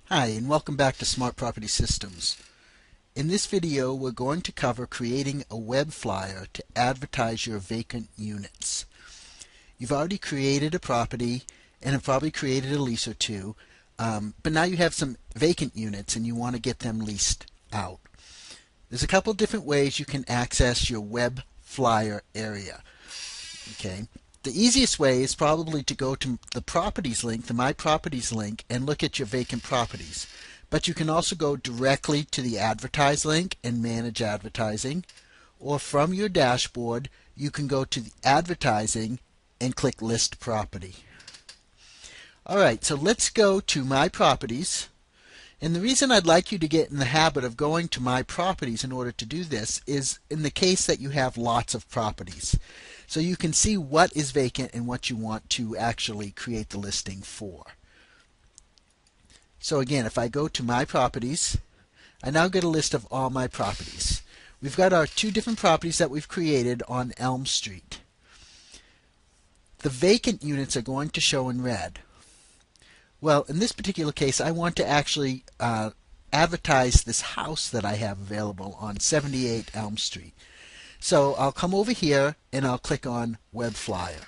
Hi, and welcome back to Smart Property Systems. In this video, we're going to cover creating a web flyer to advertise your vacant units. You've already created a property and have probably created a lease or two, but now you have some vacant units and you want to get them leased out. There's a couple different ways you can access your web flyer area. Okay. The easiest way is probably to go to the properties link, the My Properties link, and look at your vacant properties. But you can also go directly to the Advertise link and manage advertising. Or from your dashboard, you can go to the Advertising and click List Property. Alright, so let's go to My Properties. And the reason I'd like you to get in the habit of going to My Properties in order to do this is in the case that you have lots of properties. So you can see what is vacant and what you want to actually create the listing for. So again, if I go to My Properties, I now get a list of all my properties. We've got our two different properties that we've created on Elm Street. The vacant units are going to show in red. Well, in this particular case, I want to actually advertise this house that I have available on 78 Elm Street. So I'll come over here and I'll click on Web Flyer.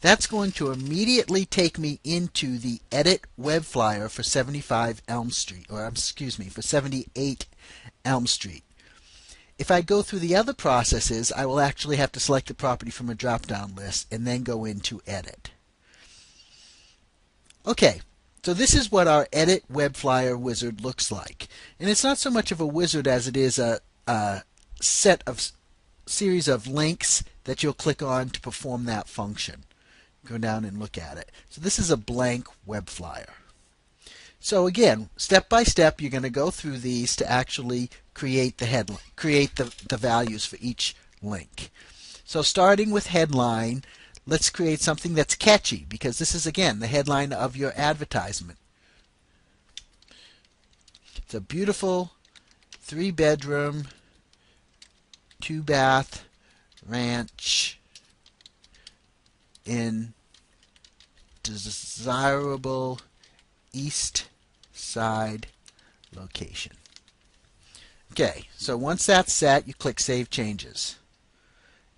That's going to immediately take me into the Edit Web Flyer for 75 Elm Street, or excuse me, for 78 Elm Street. If I go through the other processes, I will actually have to select the property from a drop-down list and then go into Edit. Okay, so this is what our Edit Web Flyer wizard looks like. And it's not so much of a wizard as it is a series of links that you'll click on to perform that function. Go down and look at it. So this is a blank web flyer. So again, step by step, you're going to go through these to actually create the headline, create the values for each link. So starting with headline, let's create something that's catchy, because this is again the headline of your advertisement. It's a beautiful 3-bedroom, 2-bath ranch in desirable East Side location. Okay, so once that's set, you click Save Changes.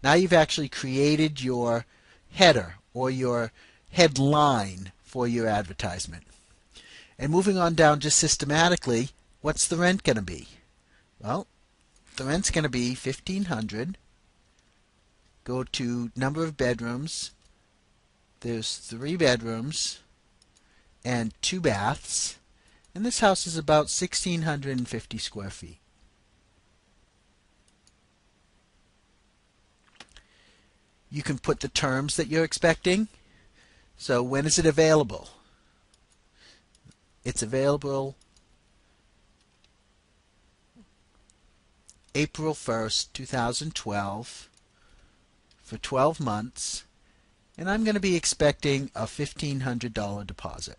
Now you've actually created your header or your headline for your advertisement. And moving on down just systematically, what's the rent going to be? Well, the rent's going to be $1,500. Go to number of bedrooms. There's 3 bedrooms and 2 baths. And this house is about 1,650 square feet. You can put the terms that you're expecting. So when is it available? It's available April 1st, 2012 for 12 months, and I'm going to be expecting a $1,500 deposit.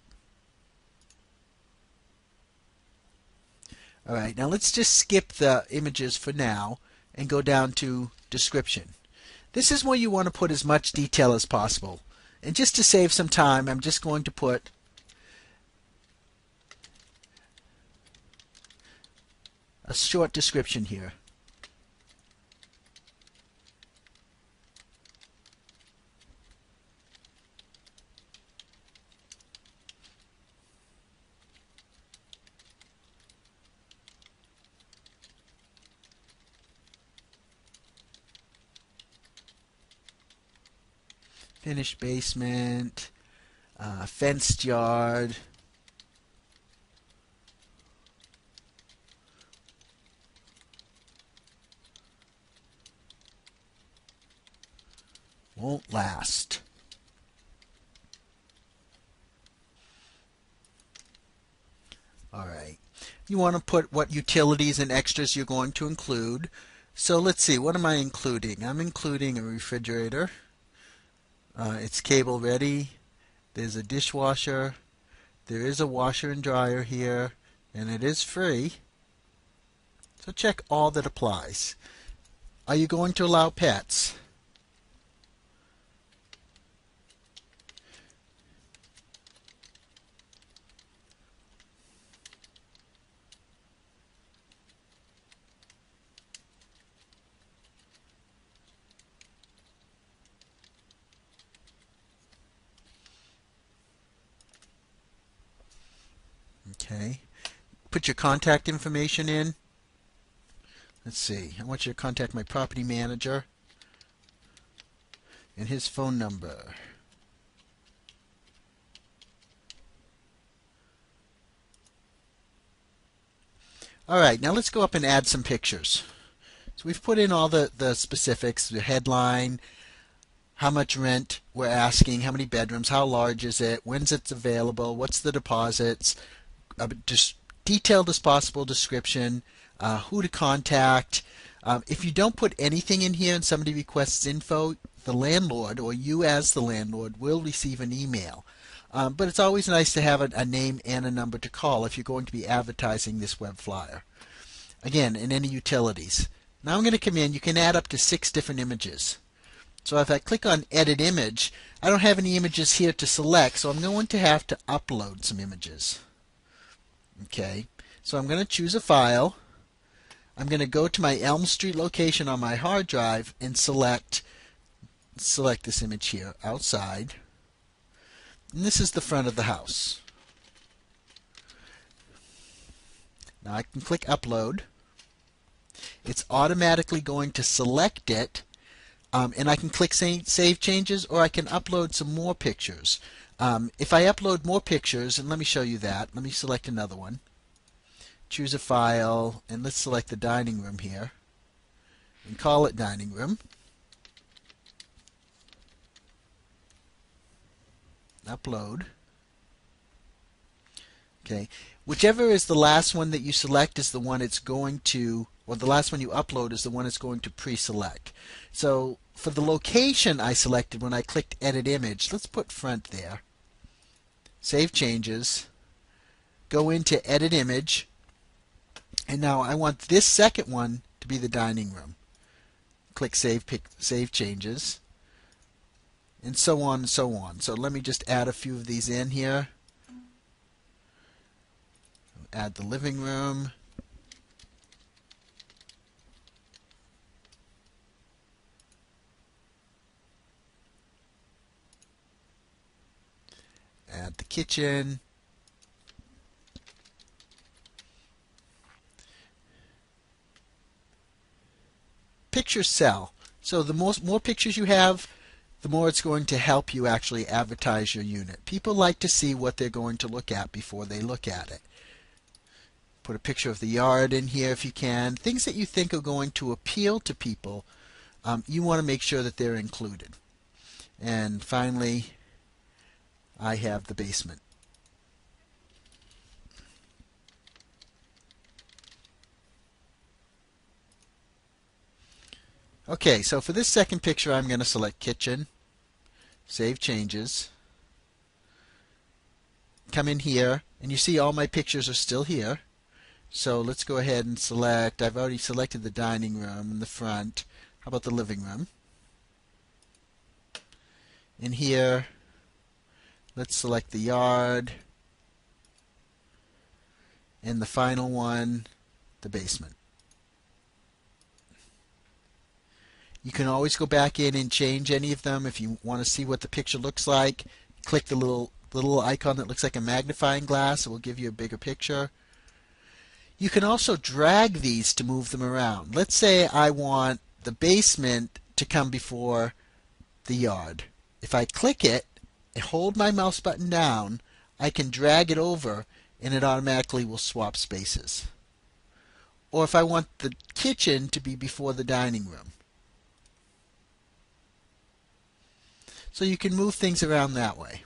Alright, now let's just skip the images for now and go down to description. This is where you want to put as much detail as possible. And just to save some time, I'm just going to put a short description here. Finished basement, fenced yard, won't last. Alright, you want to put what utilities and extras you're going to include. So let's see, what am I including? I'm including a refrigerator. It's cable ready. There's a dishwasher. There is a washer and dryer here, and it is free. So check all that applies. Are you going to allow pets? Okay. Put your contact information in. Let's see. I want you to contact my property manager and his phone number. All right, now let's go up and add some pictures. So we've put in all the specifics, the headline, how much rent we're asking, how many bedrooms, how large is it, when's it's available, what's the deposits, just detailed as possible description, who to contact. If you don't put anything in here and somebody requests info, the landlord or you as the landlord will receive an email. But it's always nice to have a name and a number to call if you're going to be advertising this web flyer. Again, in any utilities. Now I'm going to come in. You can add up to 6 different images. So if I click on Edit Image, I don't have any images here to select, so I'm going to have to upload some images. Okay, so I'm going to choose a file. I'm going to go to my Elm Street location on my hard drive and select this image here, outside. And this is the front of the house. Now I can click Upload. It's automatically going to select it, and I can click Save Changes, or I can upload some more pictures. If I upload more pictures, and let me show you that. Let me select another one. Choose a file, and let's select the dining room here, and call it Dining Room. Upload. Okay, whichever is the last one that you select is the one it's going to, or the last one you upload is the one it's going to pre-select. So for the location I selected when I clicked Edit Image, let's put front there. Save Changes. Go into Edit Image. And now I want this second one to be the dining room. Click Save Changes. And so on and so on. So let me just add a few of these in here. Add the living room. Add the kitchen. Pictures sell. So the more pictures you have, the more it's going to help you actually advertise your unit. People like to see what they're going to look at before they look at it. Put a picture of the yard in here if you can. Things that you think are going to appeal to people, you want to make sure that they're included. And finally, I have the basement. Okay, so for this second picture, I'm going to select Kitchen, Save Changes, come in here, and you see all my pictures are still here. So let's go ahead and select, I've already selected the dining room in the front. How about the living room? In here, let's select the yard, and the final one, the basement. You can always go back in and change any of them if you want to see what the picture looks like. Click the little icon that looks like a magnifying glass. It will give you a bigger picture. You can also drag these to move them around. Let's say I want the basement to come before the yard. If I click it and hold my mouse button down, I can drag it over and it automatically will swap spaces. Or if I want the kitchen to be before the dining room. So you can move things around that way.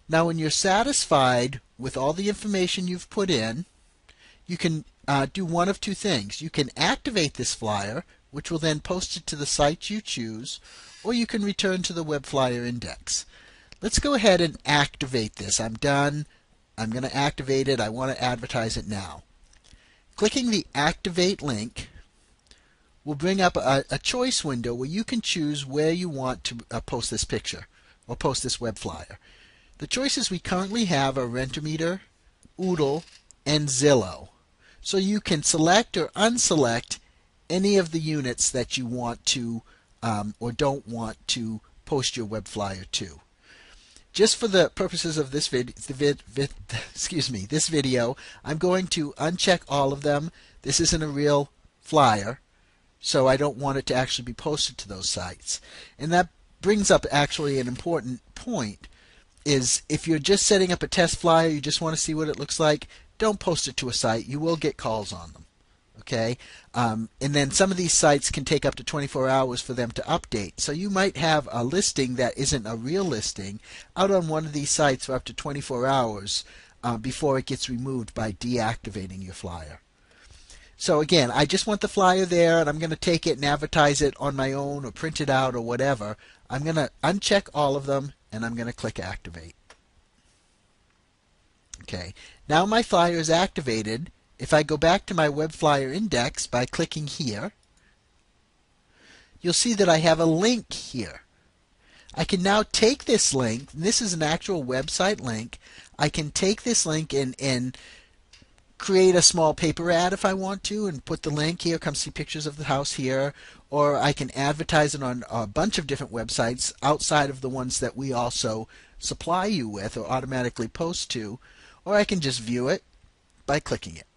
Now when you're satisfied with all the information you've put in, you can do one of two things. You can activate this flyer, which will then post it to the site you choose, or you can return to the web flyer index. Let's go ahead and activate this. I'm done. I'm going to activate it. I want to advertise it now. Clicking the Activate link will bring up a choice window where you can choose where you want to post this picture or post this web flyer. The choices we currently have are Rent-A-Meter, Oodle, and Zillow. So you can select or unselect any of the units that you want to or don't want to post your web flyer to. just for the purposes of this this video, I'm going to uncheck all of them. This isn't a real flyer, so I don't want it to actually be posted to those sites. And that brings up actually an important point, is if you're just setting up a test flyer, you just want to see what it looks like, don't post it to a site. You will get calls on them. Okay, and then some of these sites can take up to 24 hours for them to update. So you might have a listing that isn't a real listing out on one of these sites for up to 24 hours before it gets removed by deactivating your flyer. So again, I just want the flyer there, and I'm going to take it and advertise it on my own or print it out or whatever. I'm going to uncheck all of them, and I'm going to click Activate. Okay, now my flyer is activated. If I go back to my web flyer index by clicking here, you'll see that I have a link here. I can now take this link, and this is an actual website link. I can take this link and create a small paper ad if I want to, and put the link here, come see pictures of the house here, or I can advertise it on a bunch of different websites outside of the ones that we also supply you with or automatically post to, or I can just view it by clicking it.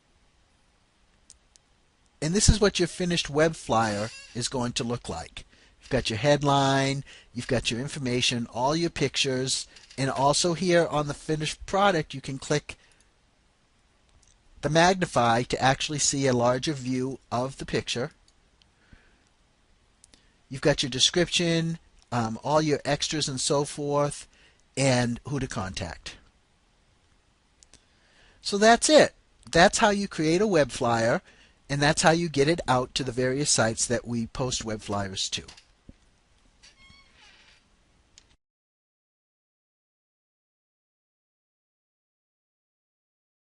And this is what your finished web flyer is going to look like. You've got your headline, you've got your information, all your pictures, and also here on the finished product you can click the magnify to actually see a larger view of the picture. You've got your description, all your extras and so forth, and who to contact. So that's it. That's how you create a web flyer, and that's how you get it out to the various sites that we post web flyers to.